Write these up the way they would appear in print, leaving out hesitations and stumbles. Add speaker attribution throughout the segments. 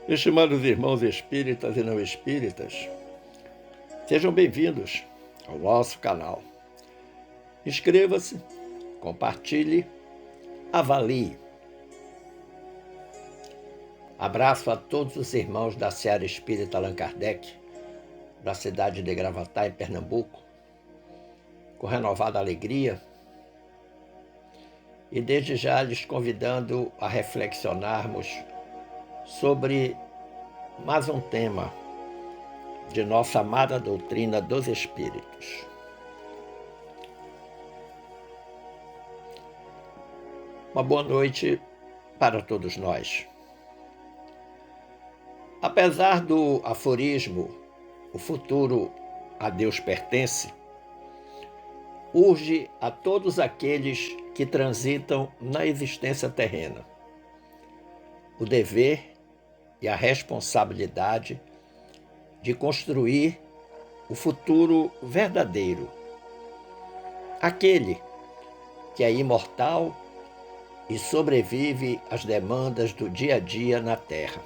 Speaker 1: Estimados irmãos espíritas e não espíritas, sejam bem-vindos ao nosso canal. Inscreva-se, compartilhe, avalie. Abraço a todos os irmãos da Seara Espírita Allan Kardec, da cidade de Gravatá, em Pernambuco, com renovada alegria, e desde já lhes convidando a reflexionarmos sobre mais um tema de nossa amada doutrina dos Espíritos. Uma boa noite para todos nós. Apesar do aforismo "o futuro a Deus pertence", urge a todos aqueles que transitam na existência terrena o dever e a responsabilidade de construir o futuro verdadeiro, aquele que é imortal e sobrevive às demandas do dia a dia na Terra.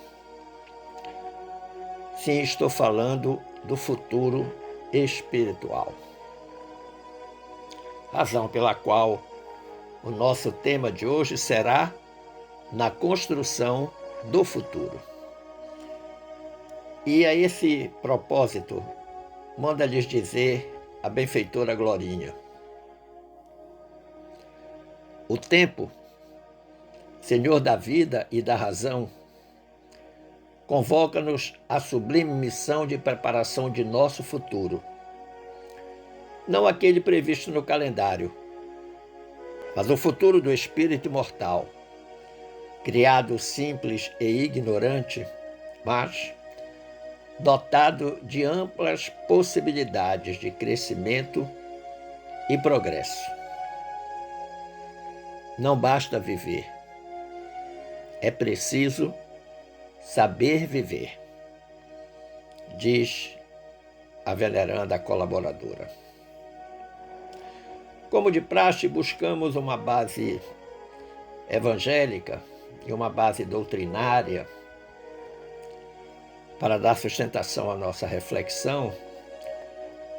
Speaker 1: Sim, estou falando do futuro espiritual. Razão pela qual o nosso tema de hoje será na construção do futuro. E a esse propósito, manda-lhes dizer a benfeitora Glorinha: o tempo, Senhor da vida e da razão, convoca-nos à sublime missão de preparação de nosso futuro. Não aquele previsto no calendário, mas o futuro do espírito imortal, criado simples e ignorante, mas dotado de amplas possibilidades de crescimento e progresso. Não basta viver, é preciso saber viver, diz a veneranda colaboradora. Como de praxe, buscamos uma base evangélica e uma base doutrinária para dar sustentação à nossa reflexão.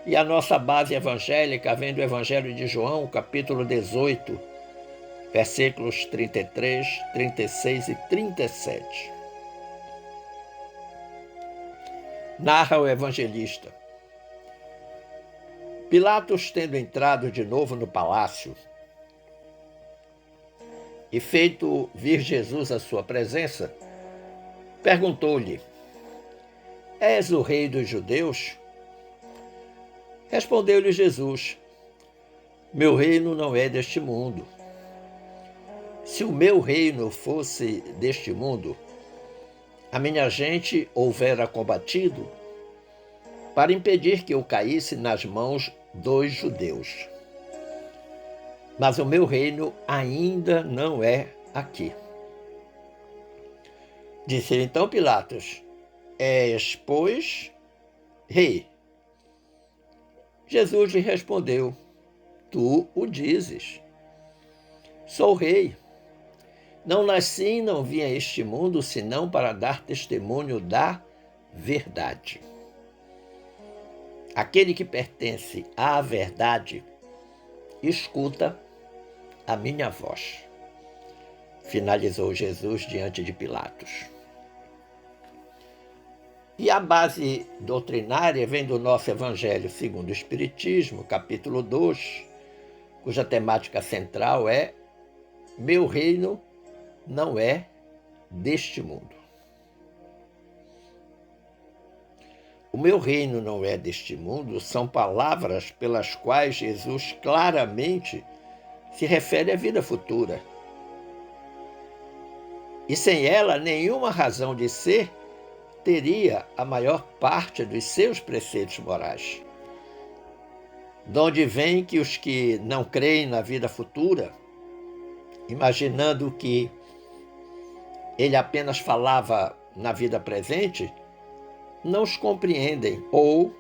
Speaker 1: E a nossa base evangélica vem do Evangelho de João, capítulo 18, versículos 33, 36 e 37. Narra o evangelista: Pilatos, tendo entrado de novo no palácio e feito vir Jesus à sua presença, perguntou-lhe: És o rei dos judeus? Respondeu-lhe Jesus: Meu reino não é deste mundo. Se o meu reino fosse deste mundo, a minha gente houvera combatido para impedir que eu caísse nas mãos dos judeus. Mas o meu reino ainda não é aqui. Disse então Pilatos: És, pois, rei? Jesus lhe respondeu: Tu o dizes. Sou rei. Não nasci e não vim a este mundo senão para dar testemunho da verdade. Aquele que pertence à verdade escuta a minha voz. Finalizou Jesus diante de Pilatos. E a base doutrinária vem do nosso Evangelho segundo o Espiritismo, capítulo 2, cuja temática central é: Meu reino não é deste mundo. O meu reino não é deste mundo são palavras pelas quais Jesus claramente se refere à vida futura. E sem ela, nenhuma razão de ser teria a maior parte dos seus preceitos morais. Donde vem que os que não creem na vida futura, imaginando que ele apenas falava na vida presente, não os compreendem ou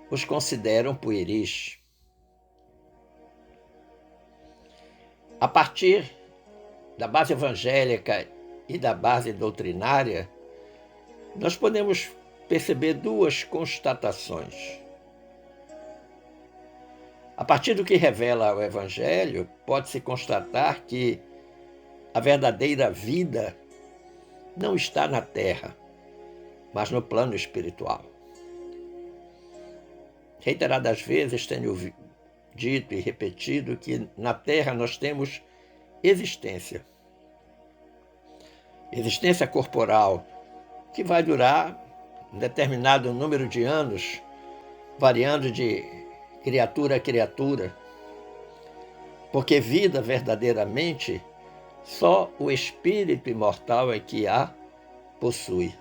Speaker 1: os consideram pueris. A partir da base evangélica e da base doutrinária, nós podemos perceber duas constatações. A partir do que revela o Evangelho, pode-se constatar que a verdadeira vida não está na terra, mas no plano espiritual. Reiteradas vezes tenho dito e repetido que na terra nós temos existência. Existência corporal, que vai durar um determinado número de anos, variando de criatura a criatura, porque vida verdadeiramente só o espírito imortal é que a possui.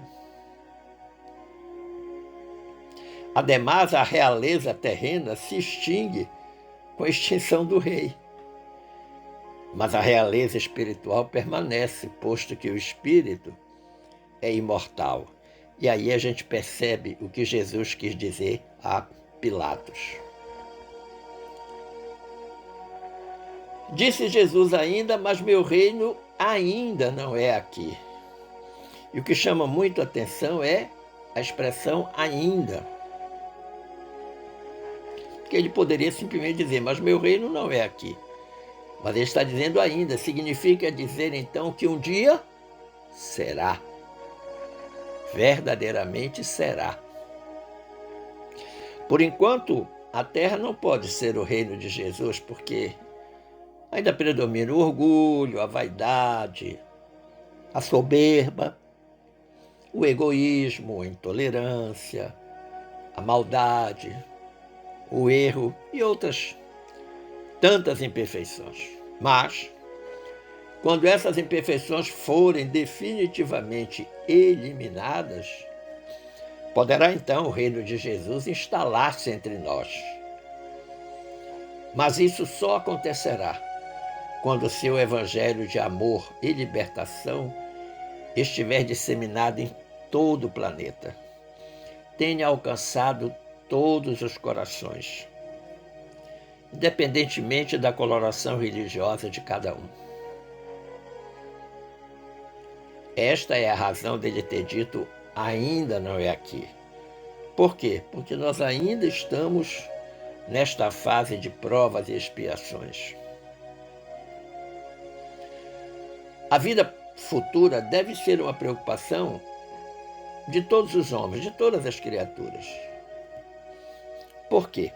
Speaker 1: Ademais, a realeza terrena se extingue com a extinção do rei. Mas a realeza espiritual permanece, posto que o espírito é imortal. E aí a gente percebe o que Jesus quis dizer a Pilatos. Disse Jesus ainda, mas meu reino ainda não é aqui. E o que chama muito a atenção é a expressão ainda. Porque ele poderia simplesmente dizer, mas meu reino não é aqui. Mas ele está dizendo ainda, significa dizer então que um dia será. Verdadeiramente será. Por enquanto, a terra não pode ser o reino de Jesus, porque ainda predomina o orgulho, a vaidade, a soberba, o egoísmo, a intolerância, a maldade, o erro e outras tantas imperfeições. Mas, quando essas imperfeições forem definitivamente eliminadas, poderá então o reino de Jesus instalar-se entre nós. Mas isso só acontecerá quando o seu evangelho de amor e libertação estiver disseminado em todo o planeta, tenha alcançado todos os corações, independentemente da coloração religiosa de cada um. Esta é a razão dele ter dito, ainda não é aqui. Por quê? Porque nós ainda estamos nesta fase de provas e expiações. A vida futura deve ser uma preocupação de todos os homens, de todas as criaturas. Por quê?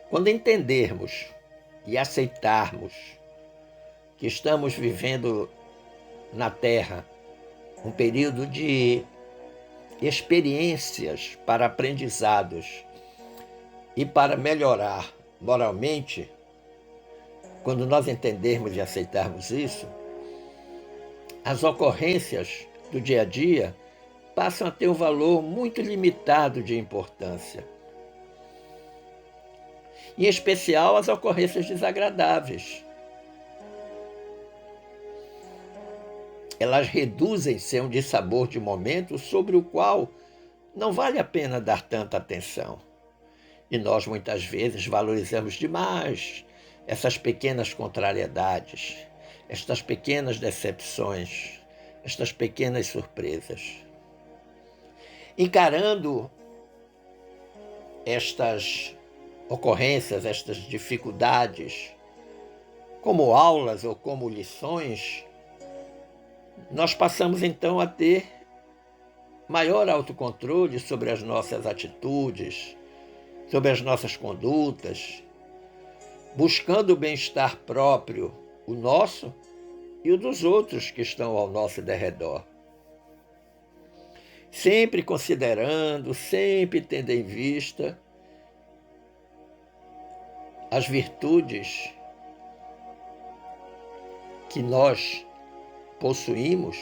Speaker 1: Quando entendermos e aceitarmos que estamos vivendo na Terra um período de experiências para aprendizados e para melhorar moralmente, quando nós entendermos e aceitarmos isso, as ocorrências do dia a dia passam a ter um valor muito limitado de importância. Em especial as ocorrências desagradáveis. Elas reduzem-se a um dissabor de momento sobre o qual não vale a pena dar tanta atenção. E nós muitas vezes valorizamos demais essas pequenas contrariedades, estas pequenas decepções, estas pequenas surpresas. Encarando estas ocorrências, estas dificuldades, como aulas ou como lições, nós passamos então a ter maior autocontrole sobre as nossas atitudes, sobre as nossas condutas, buscando o bem-estar próprio, o nosso e o dos outros que estão ao nosso derredor. Sempre considerando, sempre tendo em vista as virtudes que nós possuímos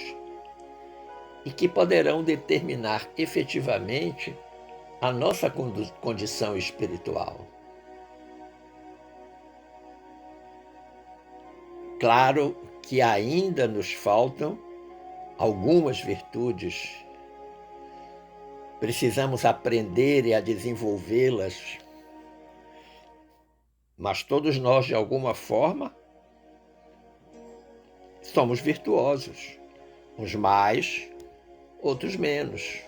Speaker 1: e que poderão determinar efetivamente a nossa condição espiritual. Claro que ainda nos faltam algumas virtudes. Precisamos aprender e a desenvolvê-las. Mas todos nós, de alguma forma, somos virtuosos. Uns mais, outros menos.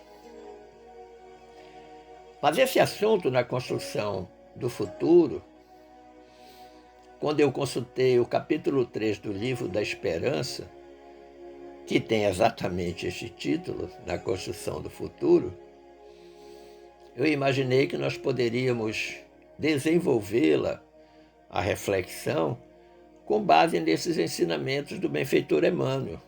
Speaker 1: Mas esse assunto na construção do futuro, quando eu consultei o capítulo 3 do livro da Esperança, que tem exatamente este título, Na Construção do Futuro, eu imaginei que nós poderíamos desenvolvê-la, a reflexão, com base nesses ensinamentos do benfeitor Emmanuel.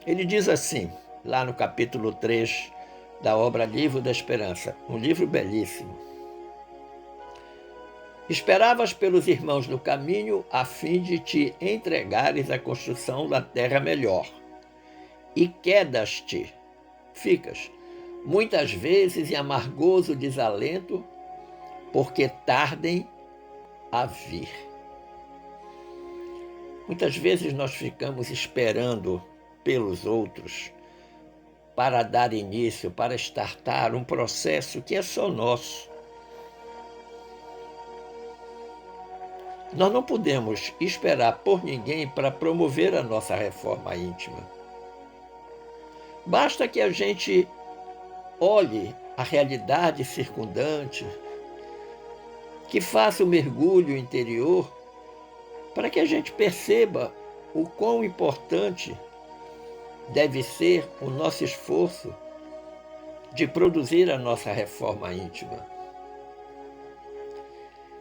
Speaker 1: Ele diz assim, lá no capítulo 3 da obra Livro da Esperança, um livro belíssimo: esperavas pelos irmãos no caminho a fim de te entregares à construção da terra melhor, e quedas-te, ficas, muitas vezes em amargoso desalento, porque tardem a vir. Muitas vezes nós ficamos esperando pelos outros para dar início, para startar um processo que é só nosso. Nós não podemos esperar por ninguém para promover a nossa reforma íntima. Basta que a gente olhe a realidade circundante, que faça o mergulho interior, para que a gente perceba o quão importante deve ser o nosso esforço de produzir a nossa reforma íntima,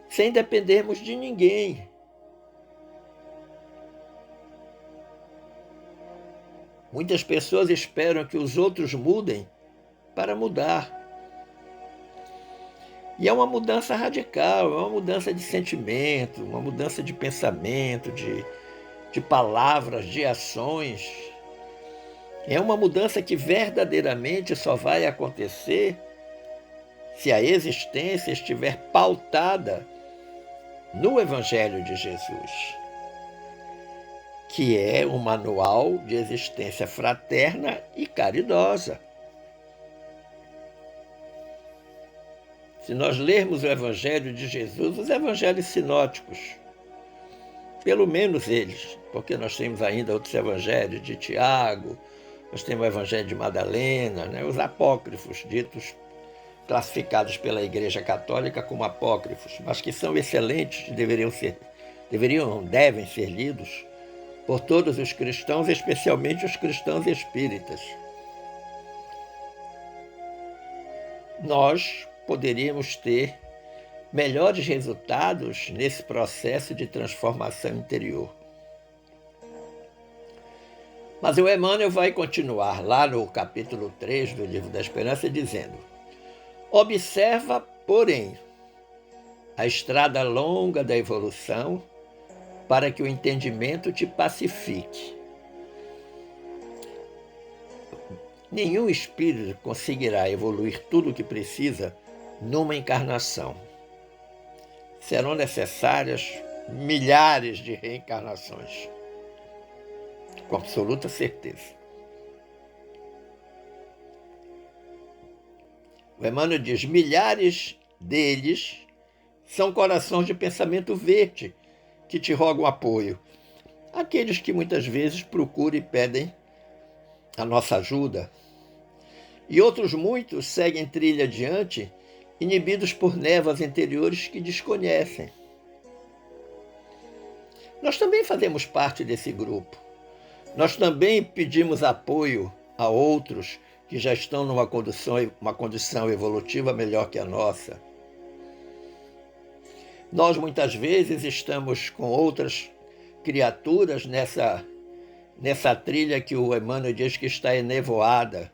Speaker 1: sem dependermos de ninguém. Muitas pessoas esperam que os outros mudem para mudar. E é uma mudança radical, é uma mudança de sentimento, uma mudança de pensamento, de palavras, de ações. É uma mudança que verdadeiramente só vai acontecer se a existência estiver pautada no Evangelho de Jesus, que é um manual de existência fraterna e caridosa. Se nós lermos o Evangelho de Jesus, os evangelhos sinóticos, pelo menos eles, porque nós temos ainda outros evangelhos de Tiago, nós temos o Evangelho de Madalena, né? Os apócrifos, ditos, classificados pela Igreja Católica como apócrifos, mas que são excelentes, devem ser lidos por todos os cristãos, especialmente os cristãos espíritas. Nós poderíamos ter melhores resultados nesse processo de transformação interior. Mas o Emmanuel vai continuar lá no capítulo 3 do Livro da Esperança dizendo: observa, porém, a estrada longa da evolução para que o entendimento te pacifique. Nenhum espírito conseguirá evoluir tudo o que precisa numa encarnação. Serão necessárias milhares de reencarnações, com absoluta certeza. O Emmanuel diz: milhares deles são corações de pensamento verde que te rogam apoio. Aqueles que muitas vezes procuram e pedem a nossa ajuda. E outros muitos seguem trilha adiante, inibidos por névoas interiores que desconhecem. Nós também fazemos parte desse grupo. Nós também pedimos apoio a outros que já estão numa condição evolutiva melhor que a nossa. Nós muitas vezes estamos com outras criaturas nessa trilha que o Emmanuel diz que está enevoada,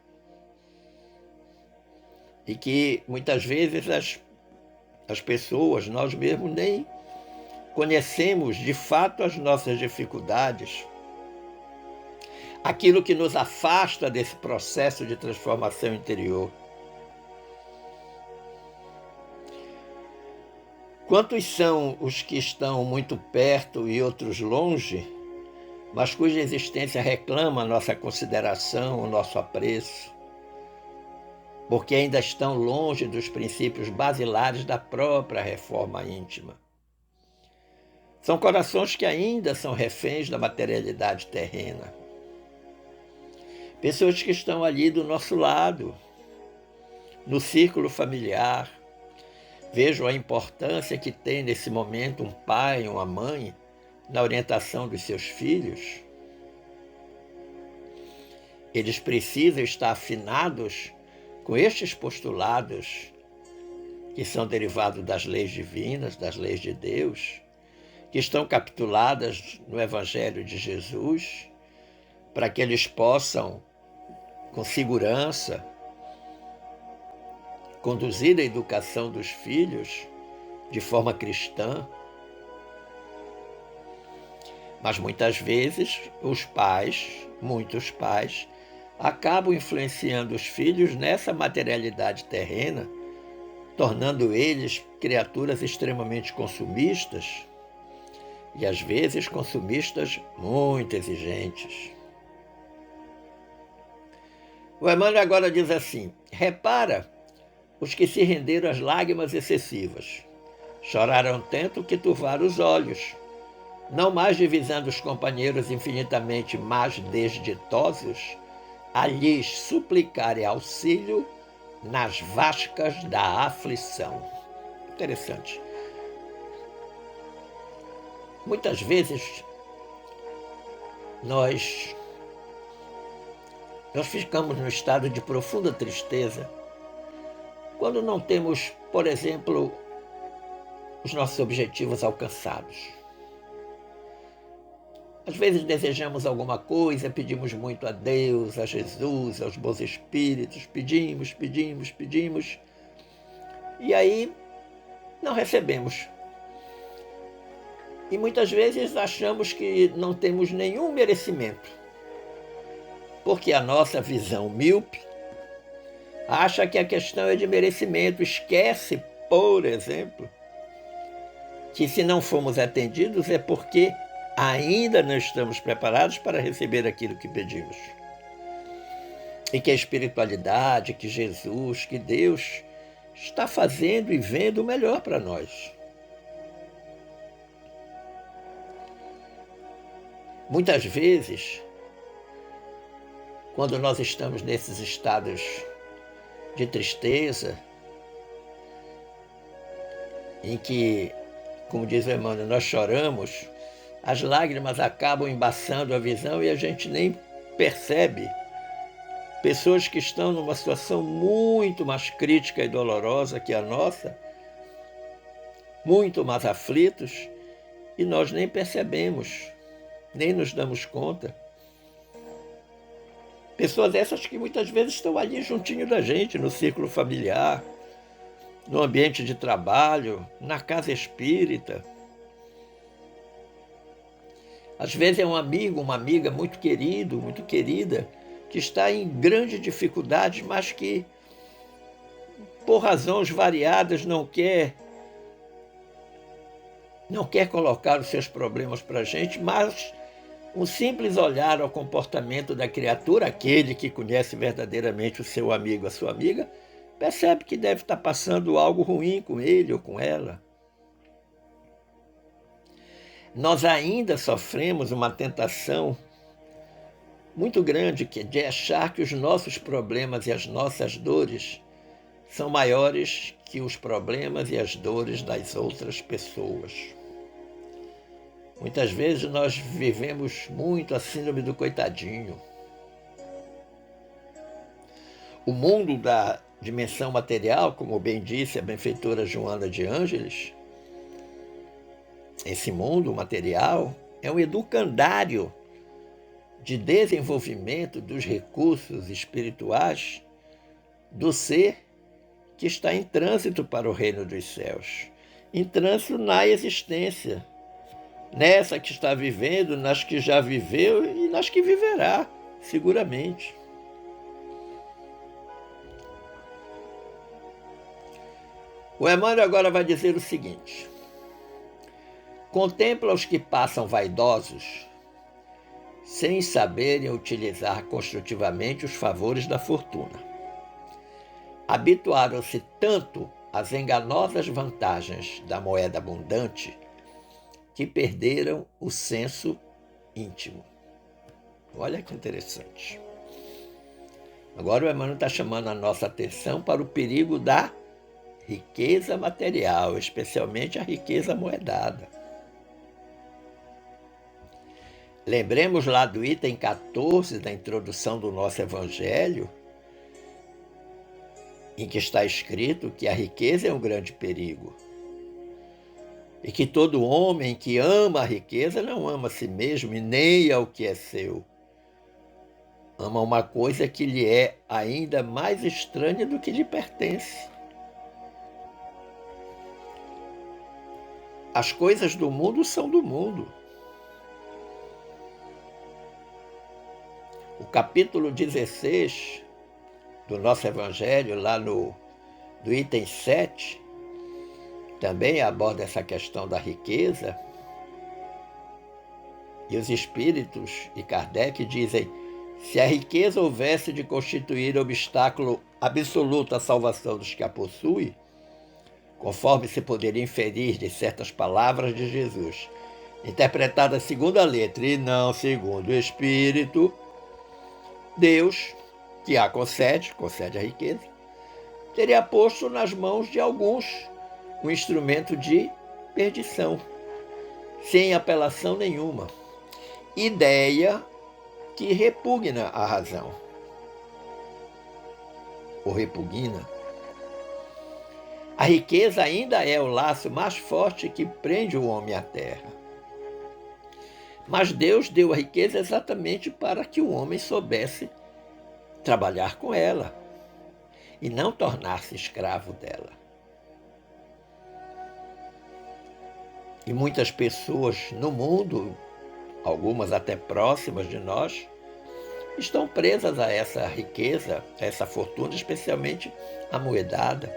Speaker 1: e que muitas vezes as pessoas, nós mesmos, nem conhecemos de fato as nossas dificuldades, aquilo que nos afasta desse processo de transformação interior. Quantos são os que estão muito perto e outros longe, mas cuja existência reclama a nossa consideração, o nosso apreço, porque ainda estão longe dos princípios basilares da própria reforma íntima. São corações que ainda são reféns da materialidade terrena. Pessoas que estão ali do nosso lado, no círculo familiar. Vejo a importância que tem nesse momento um pai, uma mãe, na orientação dos seus filhos. Eles precisam estar afinados com estes postulados que são derivados das leis divinas, das leis de Deus, que estão capituladas no Evangelho de Jesus, para que eles possam, com segurança, conduzir a educação dos filhos de forma cristã. Mas muitas vezes os pais, muitos pais, acabam influenciando os filhos nessa materialidade terrena, tornando eles criaturas extremamente consumistas e às vezes consumistas muito exigentes. O Emmanuel agora diz assim: repara os que se renderam às lágrimas excessivas, choraram tanto que turvaram os olhos, não mais divisando os companheiros infinitamente mais desditosos, a lhes suplicarem auxílio nas vascas da aflição. Interessante. Muitas vezes nós ficamos num estado de profunda tristeza quando não temos, por exemplo, os nossos objetivos alcançados. Às vezes desejamos alguma coisa, pedimos muito a Deus, a Jesus, aos bons espíritos, pedimos, e aí não recebemos. E muitas vezes achamos que não temos nenhum merecimento, porque a nossa visão míope acha que a questão é de merecimento, esquece, por exemplo, que se não fomos atendidos é porque ainda não estamos preparados para receber aquilo que pedimos. E que a espiritualidade, que Jesus, que Deus está fazendo e vendo o melhor para nós. Muitas vezes, quando nós estamos nesses estados de tristeza, em que, como diz o Emmanuel, nós choramos, as lágrimas acabam embaçando a visão e a gente nem percebe. Pessoas que estão numa situação muito mais crítica e dolorosa que a nossa, muito mais aflitos, e nós nem percebemos, nem nos damos conta. Pessoas essas que muitas vezes estão ali juntinho da gente, no círculo familiar, no ambiente de trabalho, na casa espírita. Às vezes é um amigo, uma amiga muito querido, muito querida, que está em grande dificuldade, mas que, por razões variadas, não quer colocar os seus problemas para a gente, mas um simples olhar ao comportamento da criatura, aquele que conhece verdadeiramente o seu amigo, a sua amiga, percebe que deve estar passando algo ruim com ele ou com ela. Nós ainda sofremos uma tentação muito grande de achar que os nossos problemas e as nossas dores são maiores que os problemas e as dores das outras pessoas. Muitas vezes nós vivemos muito a síndrome do coitadinho. O mundo da dimensão material, como bem disse a benfeitora Joana de Ângeles, esse mundo material é um educandário de desenvolvimento dos recursos espirituais do ser que está em trânsito para o reino dos céus, em trânsito na existência, nessa que está vivendo, nas que já viveu e nas que viverá, seguramente. O Emmanuel agora vai dizer o seguinte: contempla os que passam vaidosos, sem saberem utilizar construtivamente os favores da fortuna. Habituaram-se tanto às enganosas vantagens da moeda abundante que perderam o senso íntimo. Olha que interessante. Agora o Emmanuel está chamando a nossa atenção para o perigo da riqueza material, especialmente a riqueza amoedada. Lembremos lá do item 14 da introdução do nosso Evangelho, em que está escrito que a riqueza é um grande perigo. E que todo homem que ama a riqueza não ama a si mesmo e nem ao que é seu. Ama uma coisa que lhe é ainda mais estranha do que lhe pertence. As coisas do mundo são do mundo. O capítulo 16 do nosso Evangelho, lá do item 7, também aborda essa questão da riqueza. E os espíritos e Kardec dizem: se a riqueza houvesse de constituir obstáculo absoluto à salvação dos que a possuem, conforme se poderia inferir de certas palavras de Jesus, interpretadas segundo a letra e não segundo o Espírito, Deus, que a concede a riqueza, teria posto nas mãos de alguns um instrumento de perdição, sem apelação nenhuma. Ideia que repugna a razão, ou repugna. A riqueza ainda é o laço mais forte que prende o homem à terra. Mas Deus deu a riqueza exatamente para que o homem soubesse trabalhar com ela e não tornar-se escravo dela. E muitas pessoas no mundo, algumas até próximas de nós, estão presas a essa riqueza, a essa fortuna, especialmente amoedada.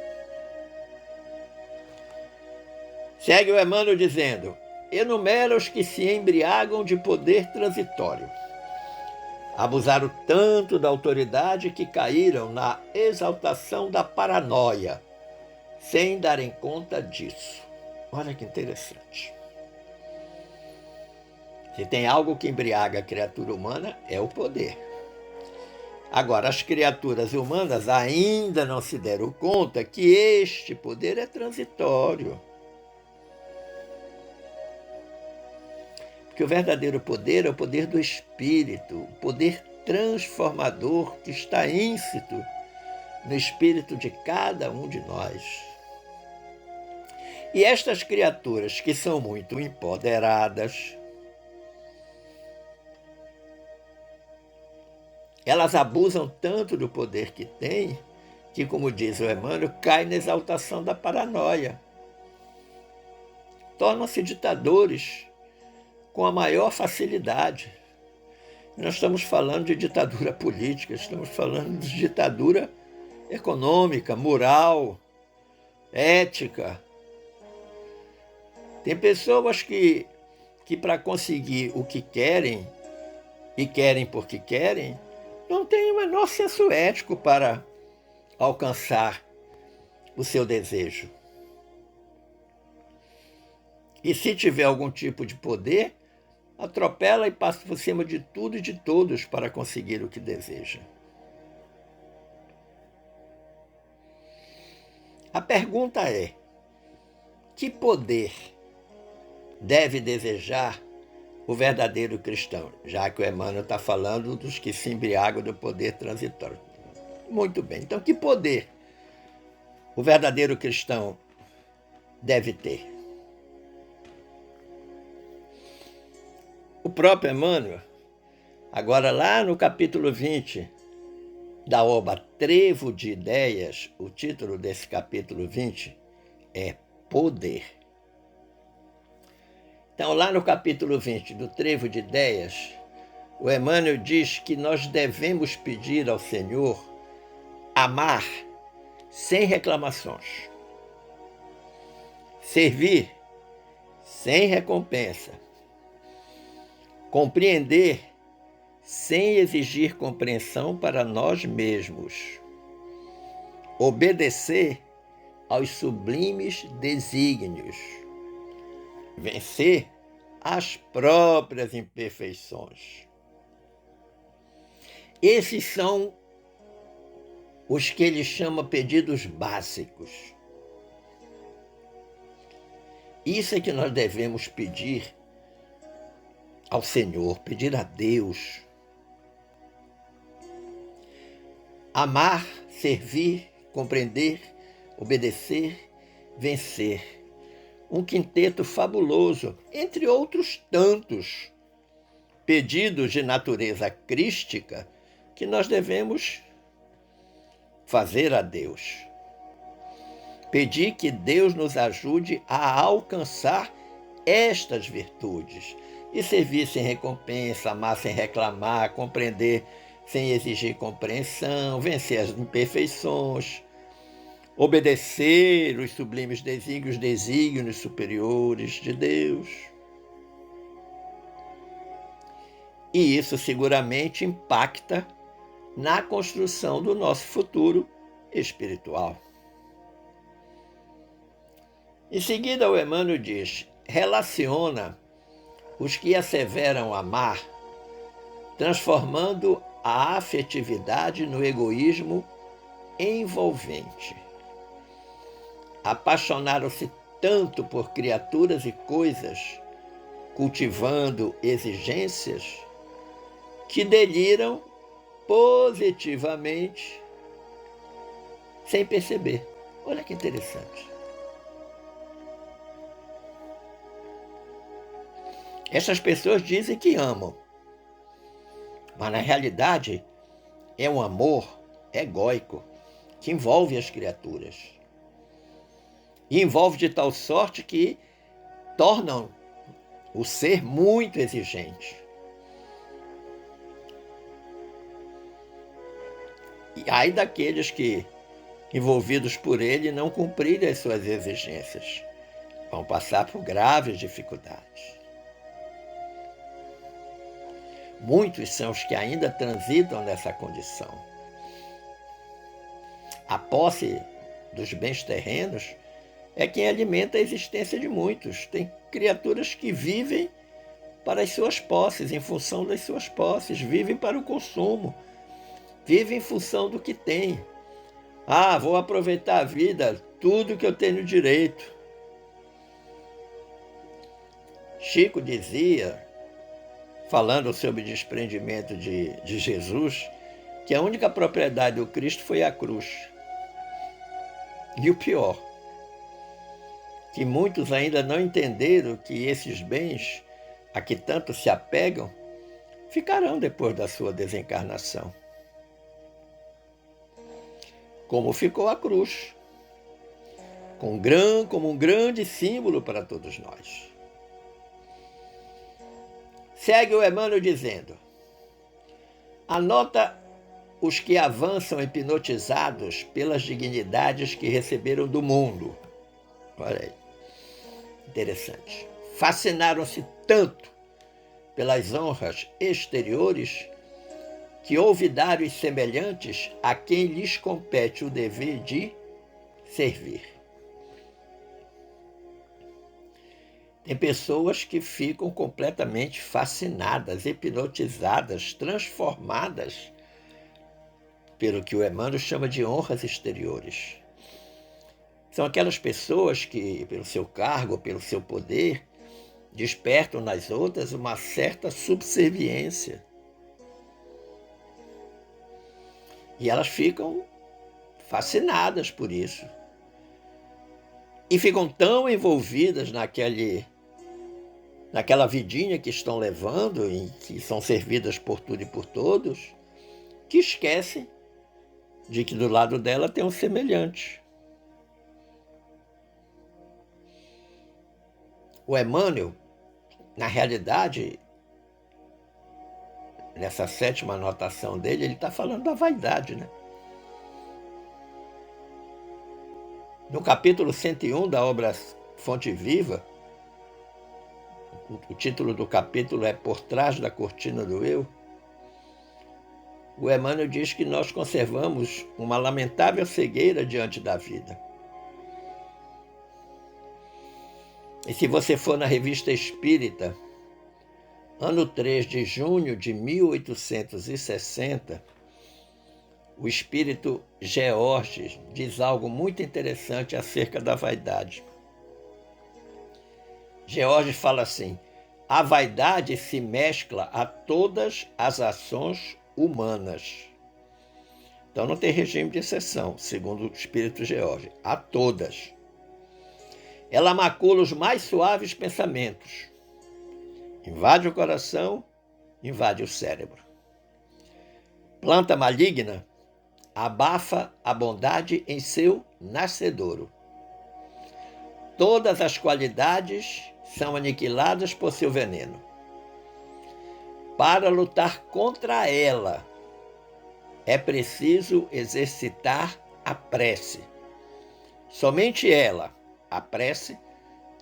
Speaker 1: Segue o Emmanuel dizendo: enumera os que se embriagam de poder transitório. Abusaram tanto da autoridade que caíram na exaltação da paranoia, sem darem conta disso. Olha que interessante. Se tem algo que embriaga a criatura humana, é o poder. Agora, as criaturas humanas ainda não se deram conta que este poder é transitório. Porque o verdadeiro poder é o poder do Espírito, o poder transformador que está íncito no espírito de cada um de nós. E estas criaturas que são muito empoderadas, elas abusam tanto do poder que têm, que, como diz o Emmanuel, cai na exaltação da paranoia. Tornam-se ditadores com a maior facilidade. Nós estamos falando de ditadura política, estamos falando de ditadura econômica, moral, ética. Tem pessoas que para conseguir o que querem, e querem porque querem, não têm o menor senso ético para alcançar o seu desejo. E se tiver algum tipo de poder, atropela e passa por cima de tudo e de todos para conseguir o que deseja. A pergunta é: que poder deve desejar o verdadeiro cristão? Já que o Emmanuel está falando dos que se embriagam do poder transitório. Muito bem, então que poder o verdadeiro cristão deve ter? O próprio Emmanuel, agora lá no capítulo 20 da obra Trevo de Ideias, o título desse capítulo 20 é Poder. Então, lá no capítulo 20 do Trevo de Ideias, o Emmanuel diz que nós devemos pedir ao Senhor amar sem reclamações, servir sem recompensa, compreender sem exigir compreensão para nós mesmos, obedecer aos sublimes desígnios, vencer as próprias imperfeições. Esses são os que ele chama pedidos básicos. Isso é que nós devemos pedir ao Senhor, pedir a Deus. Amar, servir, compreender, obedecer, vencer. Um quinteto fabuloso, entre outros tantos pedidos de natureza crística que nós devemos fazer a Deus. Pedir que Deus nos ajude a alcançar estas virtudes e servir sem recompensa, amar sem reclamar, compreender sem exigir compreensão, vencer as imperfeições, obedecer os sublimes desígnios superiores de Deus. E isso seguramente impacta na construção do nosso futuro espiritual. Em seguida, o Emmanuel diz, relaciona os que asseveram amar, transformando a afetividade no egoísmo envolvente. Apaixonaram-se tanto por criaturas e coisas, cultivando exigências, que deliram positivamente sem perceber. Olha que interessante. Essas pessoas dizem que amam, mas na realidade é um amor egóico que envolve as criaturas. E envolve de tal sorte que tornam o ser muito exigente. E ai daqueles que, envolvidos por ele, não cumprirem as suas exigências, vão passar por graves dificuldades. Muitos são os que ainda transitam nessa condição. A posse dos bens terrenos é quem alimenta a existência de muitos. Tem criaturas que vivem para as suas posses, em função das suas posses, vivem para o consumo, vivem em função do que tem. Vou aproveitar a vida, tudo que eu tenho direito. Chico dizia, falando sobre o desprendimento de Jesus, que a única propriedade do Cristo foi a cruz. E o pior, que muitos ainda não entenderam que esses bens a que tanto se apegam ficarão depois da sua desencarnação. Como ficou a cruz, como um grande símbolo para todos nós. Segue o Emmanuel dizendo, anota os que avançam hipnotizados pelas dignidades que receberam do mundo. Olha aí, interessante. Fascinaram-se tanto pelas honras exteriores que olvidaram os semelhantes a quem lhes compete o dever de servir. Tem pessoas que ficam completamente fascinadas, hipnotizadas, transformadas pelo que o Emmanuel chama de honras exteriores. São aquelas pessoas que, pelo seu cargo, pelo seu poder, despertam nas outras uma certa subserviência. E elas ficam fascinadas por isso. E ficam tão envolvidas naquela vidinha que estão levando, em que são servidas por tudo e por todos, que esquecem de que do lado dela tem um semelhante. O Emmanuel, na realidade, nessa 7ª anotação dele, ele está falando da vaidade, né? No capítulo 101 da obra Fonte Viva, o título do capítulo é Por Trás da Cortina do Eu, o Emmanuel diz que nós conservamos uma lamentável cegueira diante da vida. E se você for na Revista Espírita, ano 3 de junho de 1860, o espírito Georges diz algo muito interessante acerca da vaidade. Georges fala assim: a vaidade se mescla a todas as ações humanas. Então não tem regime de exceção, segundo o espírito Georges, a todas. Ela macula os mais suaves pensamentos, invade o coração, invade o cérebro. Planta maligna abafa a bondade em seu nascedouro. Todas as qualidades são aniquiladas por seu veneno. Para lutar contra ela, é preciso exercitar a prece. Somente ela, a prece,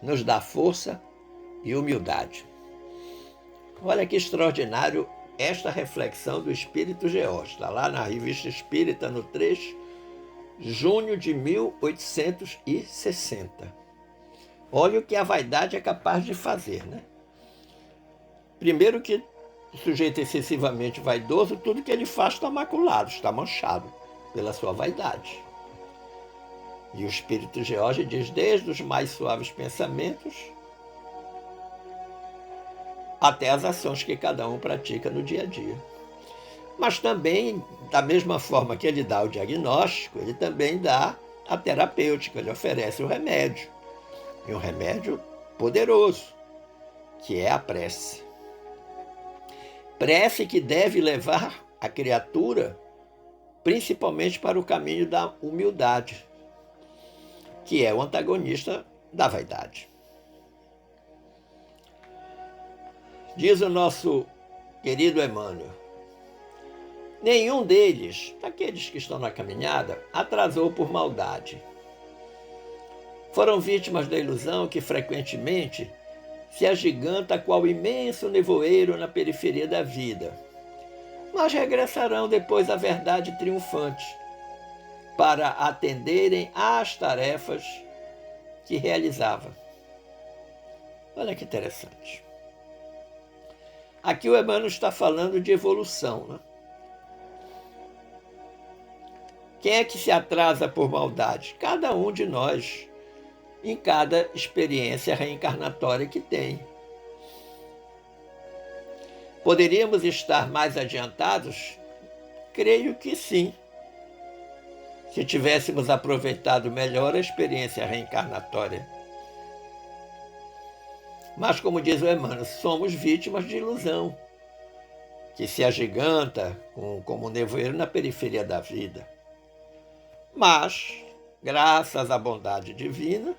Speaker 1: nos dá força e humildade. Olha que extraordinário esta reflexão do Espírito Georges. Está lá na Revista Espírita, no 3, junho de 1860. Olha o que a vaidade é capaz de fazer, né? Primeiro que o sujeito excessivamente vaidoso, tudo que ele faz está maculado, está manchado pela sua vaidade. E o Espírito Georges diz, desde os mais suaves pensamentos até as ações que cada um pratica no dia a dia. Mas também, da mesma forma que ele dá o diagnóstico, ele também dá a terapêutica, ele oferece o remédio. E um remédio poderoso, que é a prece. Prece que deve levar a criatura principalmente para o caminho da humildade, que é o antagonista da vaidade. Diz o nosso querido Emmanuel, nenhum deles, daqueles que estão na caminhada, atrasou por maldade. Foram vítimas da ilusão que frequentemente se agiganta qual imenso nevoeiro na periferia da vida, mas regressarão depois à verdade triunfante para atenderem às tarefas que realizava. Olha que interessante. Aqui o Emmanuel está falando de evolução, né? Quem é que se atrasa por maldade? Cada um de nós, em cada experiência reencarnatória que tem. Poderíamos estar mais adiantados? Creio que sim. Se tivéssemos aproveitado melhor a experiência reencarnatória. Mas, como diz o Emmanuel, somos vítimas de ilusão, que se agiganta como um nevoeiro na periferia da vida. Mas, graças à bondade divina,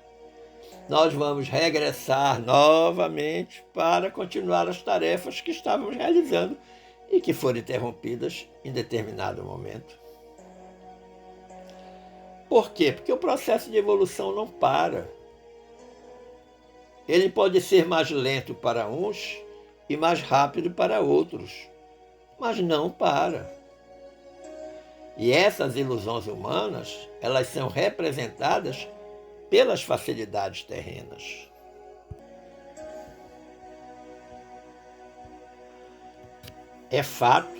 Speaker 1: nós vamos regressar novamente para continuar as tarefas que estávamos realizando e que foram interrompidas em determinado momento. Por quê? Porque o processo de evolução não para. Ele pode ser mais lento para uns e mais rápido para outros, mas não para. E essas ilusões humanas, elas são representadas pelas facilidades terrenas. É fato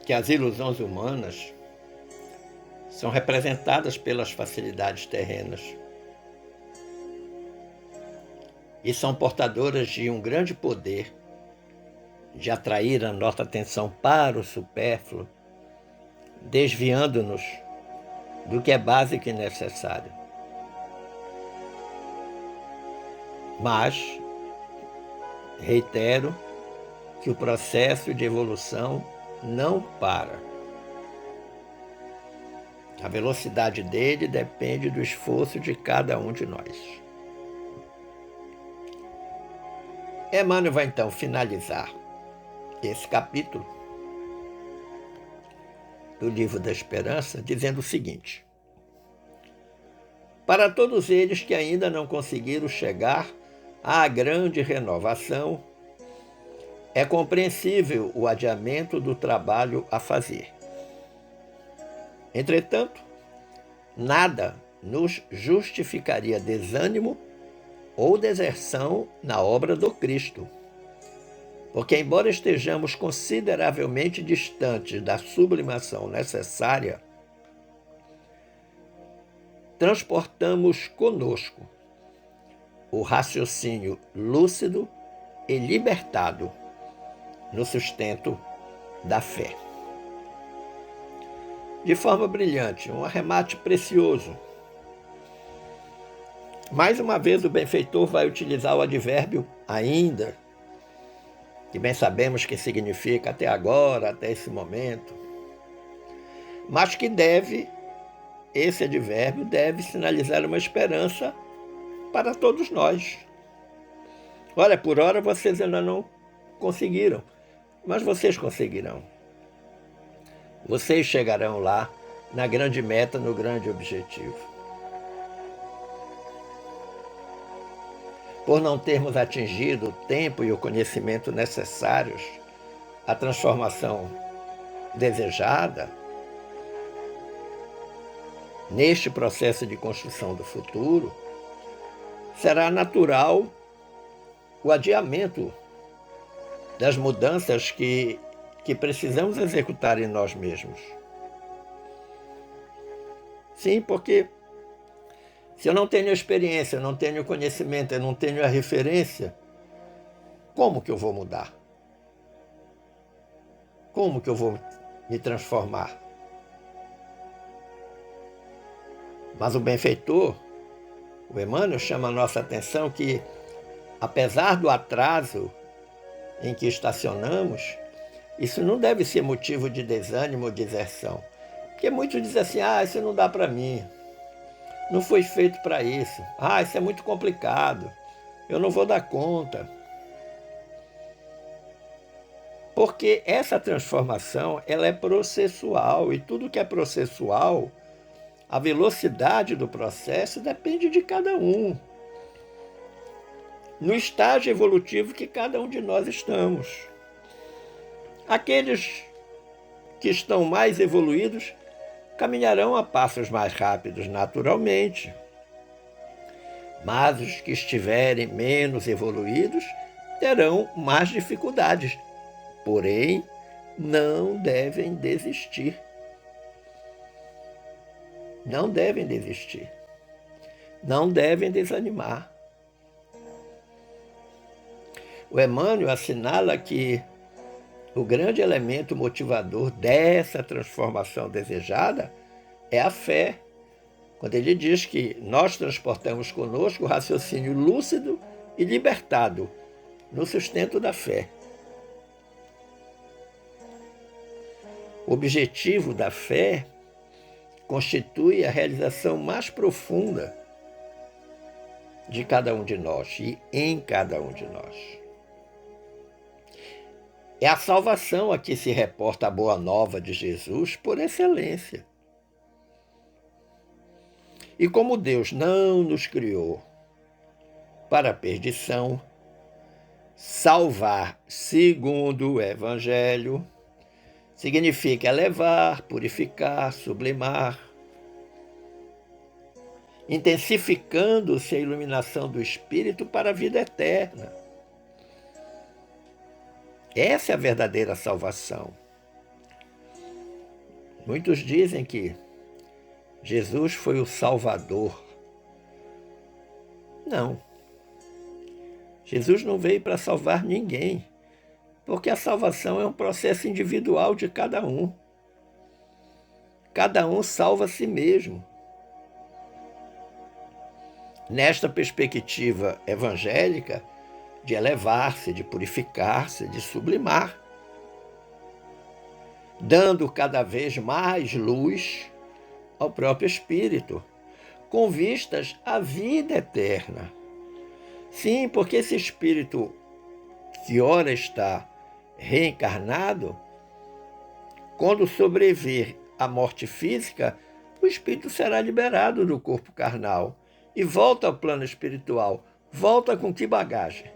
Speaker 1: que as ilusões humanas são representadas pelas facilidades terrenas e são portadoras de um grande poder de atrair a nossa atenção para o supérfluo, desviando-nos do que é básico e necessário. Mas, reitero, que o processo de evolução não para. A velocidade dele depende do esforço de cada um de nós. Emmanuel vai então finalizar esse capítulo do Livro da Esperança dizendo o seguinte: para todos eles que ainda não conseguiram chegar à grande renovação, é compreensível o adiamento do trabalho a fazer. Entretanto, nada nos justificaria desânimo ou deserção na obra do Cristo. Porque, embora estejamos consideravelmente distantes da sublimação necessária, transportamos conosco o raciocínio lúcido e libertado no sustento da fé. De forma brilhante, um arremate precioso. Mais uma vez, o benfeitor vai utilizar o advérbio ainda, que bem sabemos que significa até agora, até esse momento, mas que esse advérbio deve sinalizar uma esperança para todos nós. Olha, por hora vocês ainda não conseguiram, mas vocês conseguirão. Vocês chegarão lá na grande meta, no grande objetivo. Por não termos atingido o tempo e o conhecimento necessários à transformação desejada, neste processo de construção do futuro, será natural o adiamento das mudanças que precisamos executar em nós mesmos. Sim, porque se eu não tenho experiência, eu não tenho conhecimento, eu não tenho a referência, como que eu vou mudar? Como que eu vou me transformar? Mas o benfeitor, o Emmanuel, chama a nossa atenção que, apesar do atraso em que estacionamos, isso não deve ser motivo de desânimo ou deserção. Porque muitos dizem assim, isso não dá para mim, não foi feito para isso, isso é muito complicado, eu não vou dar conta. Porque essa transformação, ela é processual, e tudo que é processual, a velocidade do processo depende de cada um, no estágio evolutivo que cada um de nós estamos. Aqueles que estão mais evoluídos caminharão a passos mais rápidos naturalmente, mas os que estiverem menos evoluídos terão mais dificuldades, porém não devem desistir. Não devem desistir, não devem desanimar. O Emmanuel assinala que o grande elemento motivador dessa transformação desejada é a fé, quando ele diz que nós transportamos conosco o raciocínio lúcido e libertado no sustento da fé. O objetivo da fé constitui a realização mais profunda de cada um de nós e em cada um de nós. É a salvação a que se reporta a boa nova de Jesus por excelência. E como Deus não nos criou para a perdição, salvar segundo o Evangelho significa elevar, purificar, sublimar, intensificando-se a iluminação do Espírito para a vida eterna. Essa é a verdadeira salvação. Muitos dizem que Jesus foi o Salvador. Não. Jesus não veio para salvar ninguém, porque a salvação é um processo individual de cada um. Cada um salva a si mesmo. Nesta perspectiva evangélica, de elevar-se, de purificar-se, de sublimar, dando cada vez mais luz ao próprio Espírito, com vistas à vida eterna. Sim, porque esse Espírito que ora está reencarnado, quando sobreviver a morte física, o Espírito será liberado do corpo carnal e volta ao plano espiritual. Volta com que bagagem?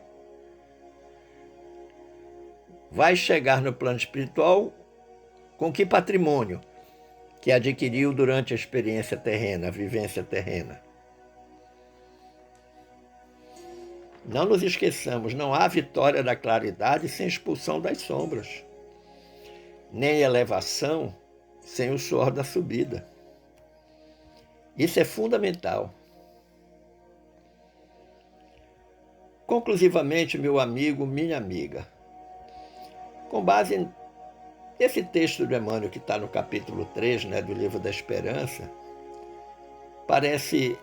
Speaker 1: Vai chegar no plano espiritual com que patrimônio que adquiriu durante a experiência terrena, a vivência terrena? Não nos esqueçamos, não há vitória da claridade sem expulsão das sombras, nem elevação sem o suor da subida. Isso é fundamental. Conclusivamente, meu amigo, minha amiga, com base nesse texto do Emmanuel que está no capítulo 3, do Livro da Esperança, parece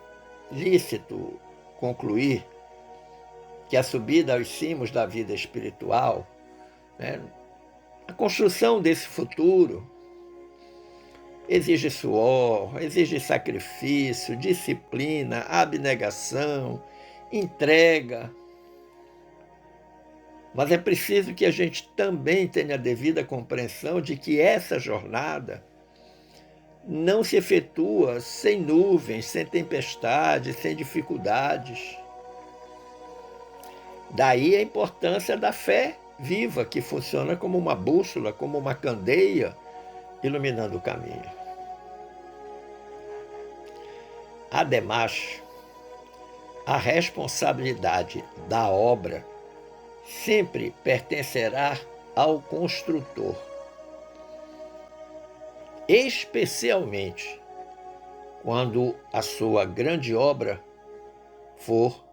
Speaker 1: lícito concluir que a subida aos cimos da vida espiritual, a construção desse futuro, exige suor, exige sacrifício, disciplina, abnegação, entrega. Mas é preciso que a gente também tenha a devida compreensão de que essa jornada não se efetua sem nuvens, sem tempestades, sem dificuldades. Daí a importância da fé viva, que funciona como uma bússola, como uma candeia, iluminando o caminho. Ademais, a responsabilidade da obra sempre pertencerá ao construtor, especialmente quando a sua grande obra for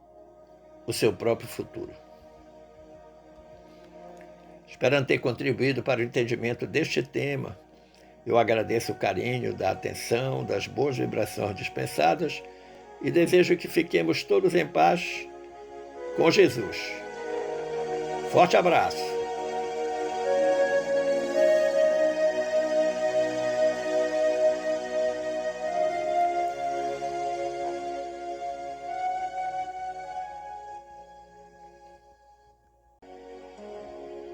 Speaker 1: o seu próprio futuro. Esperando ter contribuído para o entendimento deste tema, eu agradeço o carinho, da atenção, das boas vibrações dispensadas e desejo que fiquemos todos em paz com Jesus. Forte abraço!